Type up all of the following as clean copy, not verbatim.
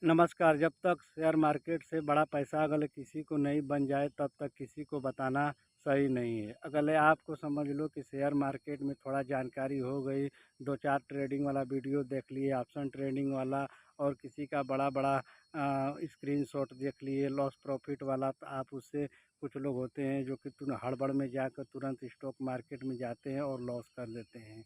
नमस्कार। जब तक शेयर मार्केट से बड़ा पैसा अगर किसी को नहीं बन जाए तब तक किसी को बताना सही नहीं है। अगर आपको समझ लो कि शेयर मार्केट में थोड़ा जानकारी हो गई, 2-4 ट्रेडिंग वाला वीडियो देख लिए, ऑप्शन ट्रेडिंग वाला और किसी का बड़ा-बड़ा स्क्रीनशॉट देख लिए लॉस प्रॉफिट वाला, तो आप उससे कुछ लोग होते हैं जो कि हड़बड़ में जाकर तुरंत स्टॉक मार्केट में जाते हैं और लॉस कर देते हैं।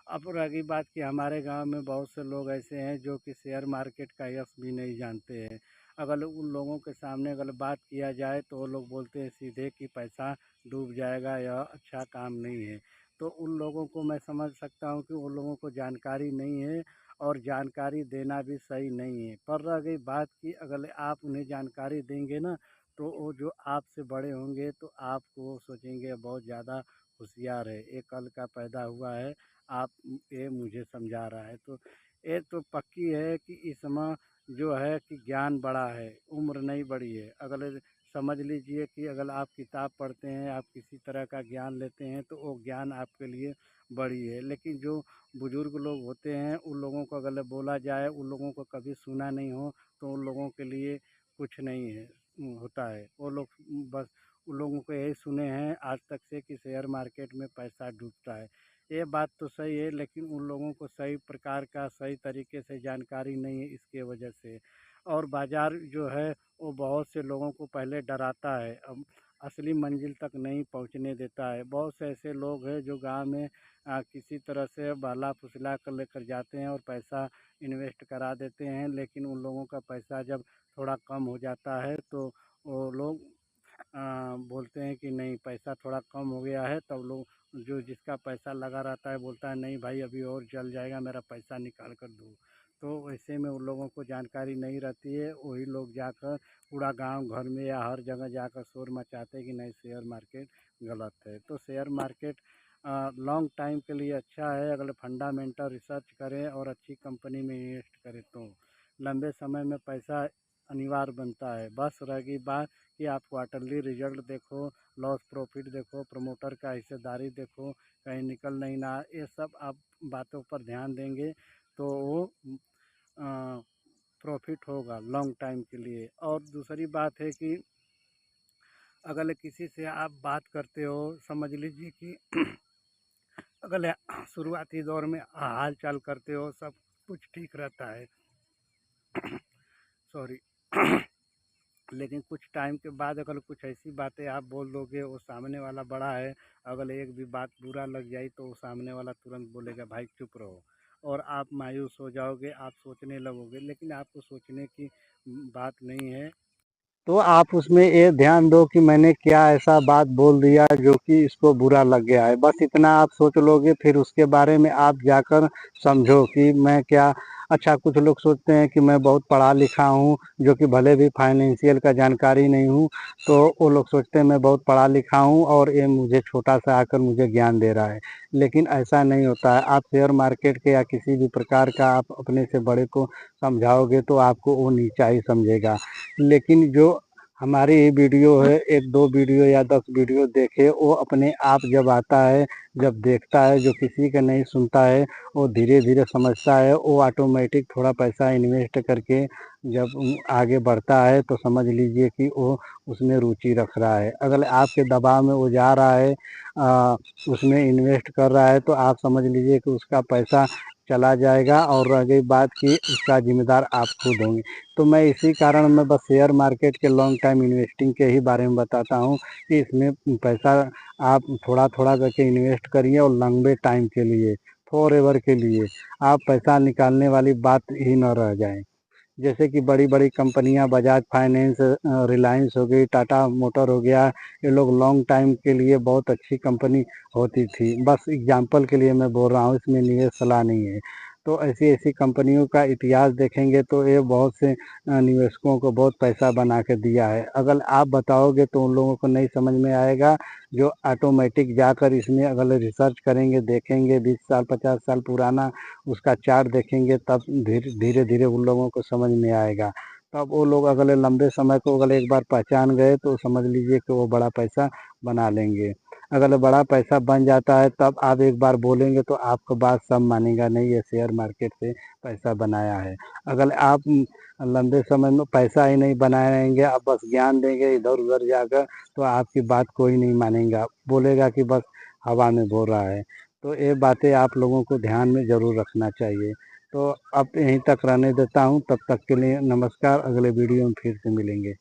अब रही बात कि हमारे गांव में बहुत से लोग ऐसे हैं जो कि शेयर मार्केट का यस भी नहीं जानते हैं। अगर उन लोगों के सामने अगर बात किया जाए तो वो लोग बोलते हैं सीधे कि पैसा डूब जाएगा, यह अच्छा काम नहीं है। तो उन लोगों को मैं समझ सकता हूँ कि उन लोगों को जानकारी नहीं है और जानकारी देना भी सही नहीं है। पर रह गई बात कि अगर आप उन्हें जानकारी देंगे ना, तो वो जो आपसे बड़े होंगे तो आपको सोचेंगे बहुत ज़्यादा होशियार है, ये कल का पैदा हुआ है, आप ये मुझे समझा रहा है। तो ये तो पक्की है कि इस समय जो है कि ज्ञान बड़ा है, उम्र नहीं बड़ी है। अगर समझ लीजिए कि अगर आप किताब पढ़ते हैं, आप किसी तरह का ज्ञान लेते हैं तो वो ज्ञान आपके लिए बड़ी है। लेकिन जो बुज़ुर्ग लोग होते हैं उन लोगों को अगर बोला जाए, उन लोगों को कभी सुना नहीं हो, तो उन लोगों के लिए कुछ नहीं है होता है। वो लोग बस उन लोगों को यही सुने हैं आज तक से कि शेयर मार्केट में पैसा डूबता है। ये बात तो सही है, लेकिन उन लोगों को सही प्रकार का सही तरीके से जानकारी नहीं है, इसके वजह से। और बाज़ार जो है वो बहुत से लोगों को पहले डराता है, अब असली मंजिल तक नहीं पहुंचने देता है। बहुत से ऐसे लोग हैं जो गांव में किसी तरह से बहला फुसला कर लेकर जाते हैं और पैसा इन्वेस्ट करा देते हैं, लेकिन उन लोगों का पैसा जब थोड़ा कम हो जाता है तो वो लोग बोलते हैं कि नहीं पैसा थोड़ा कम हो गया है, तब लोग जो जिसका पैसा लगा रहता है बोलता है नहीं भाई अभी और चल जाएगा, मेरा पैसा निकाल कर दो। तो ऐसे में उन लोगों को जानकारी नहीं रहती है, वही लोग जाकर पूरा गांव घर में या हर जगह जाकर शोर मचाते हैं कि नहीं शेयर मार्केट गलत है। तो शेयर मार्केट लॉन्ग टाइम के लिए अच्छा है, अगर फंडामेंटल रिसर्च करें और अच्छी कंपनी में इन्वेस्ट करें तो लंबे समय में पैसा अनिवार्य बनता है। बस रह गई बात कि आप क्वार्टरली रिजल्ट देखो, लॉस प्रॉफिट देखो, प्रमोटर का हिस्सेदारी देखो, कहीं निकल नहीं ना, ये सब आप बातों पर ध्यान देंगे तो वो प्रॉफिट होगा लॉन्ग टाइम के लिए। और दूसरी बात है कि अगर किसी से आप बात करते हो, समझ लीजिए कि अगर शुरुआती दौर में हाल चाल करते हो सब कुछ ठीक रहता है, सॉरी लेकिन कुछ टाइम के बाद अगर कुछ ऐसी बातें आप बोल दोगे, वो सामने वाला बड़ा है, अगर एक भी बात बुरा लग जाए तो वो सामने वाला तुरंत बोलेगा भाई चुप रहो, और आप मायूस हो जाओगे, आप सोचने लगोगे, लेकिन आपको सोचने की बात नहीं है। तो आप उसमें ये ध्यान दो कि मैंने क्या ऐसा बात बोल दिया जो कि इसको बुरा लग गया है, बस इतना आप सोच लोगे। फिर उसके बारे में आप जाकर समझो कि मैं क्या। अच्छा, कुछ लोग सोचते हैं कि मैं बहुत पढ़ा लिखा हूँ, जो कि भले भी फाइनेंशियल का जानकारी नहीं हूँ, तो वो लोग सोचते हैं मैं बहुत पढ़ा लिखा हूँ और ये मुझे छोटा सा आकर मुझे ज्ञान दे रहा है। लेकिन ऐसा नहीं होता है। आप शेयर मार्केट के या किसी भी प्रकार का आप अपने से बड़े को समझाओगे तो आपको वो नीचा ही समझेगा। लेकिन जो हमारी वीडियो है, 1-2 वीडियो या 10 वीडियो देखे, वो अपने आप जब आता है, जब देखता है, जो किसी का नहीं सुनता है, वो धीरे धीरे समझता है, वो ऑटोमेटिक थोड़ा पैसा इन्वेस्ट करके जब आगे बढ़ता है तो समझ लीजिए कि वो उसमें रुचि रख रहा है। अगर आपके दबाव में वो जा रहा है, उसमें इन्वेस्ट कर रहा है, तो आप समझ लीजिए कि उसका पैसा चला जाएगा और रह गई बात कि उसका जिम्मेदार आप खुद होंगे। तो मैं इसी कारण मैं बस शेयर मार्केट के लॉन्ग टाइम इन्वेस्टिंग के ही बारे में बताता हूँ कि इसमें पैसा आप थोड़ा थोड़ा करके इन्वेस्ट करिए और लंबे टाइम के लिए, फॉर एवर के लिए, आप पैसा निकालने वाली बात ही न रह जाए। जैसे कि बड़ी बड़ी कंपनियां, बजाज फाइनेंस, रिलायंस हो गई, टाटा मोटर हो गया, ये लोग लॉन्ग टाइम के लिए बहुत अच्छी कंपनी होती थी। बस एग्जांपल के लिए मैं बोल रहा हूँ, इसमें निवेश सलाह नहीं है। तो ऐसी ऐसी कंपनियों का इतिहास देखेंगे तो ये बहुत से निवेशकों को बहुत पैसा बना के दिया है। अगर आप बताओगे तो उन लोगों को नहीं समझ में आएगा, जो ऑटोमेटिक जाकर इसमें अगर रिसर्च करेंगे, देखेंगे 20 साल 50 साल पुराना उसका चार्ट देखेंगे, तब धीरे धीरे धीरे उन लोगों को समझ में आएगा। तब वो लोग अगले लंबे समय को अगर एक बार पहचान गए तो समझ लीजिए कि वो बड़ा पैसा बना लेंगे। अगर बड़ा पैसा बन जाता है तब आप एक बार बोलेंगे तो आपका बात सब मानेगा, नहीं ये शेयर मार्केट से पैसा बनाया है। अगर आप लंबे समय में पैसा ही नहीं बनाएंगे, आप बस ज्ञान देंगे इधर उधर जाकर, तो आपकी बात कोई नहीं मानेगा, बोलेगा कि बस हवा में बोल रहा है। तो ये बातें आप लोगों को ध्यान में ज़रूर रखना चाहिए। तो अब यहीं तक रहने देता हूँ, तब तक के लिए नमस्कार, अगले वीडियो में फिर से मिलेंगे।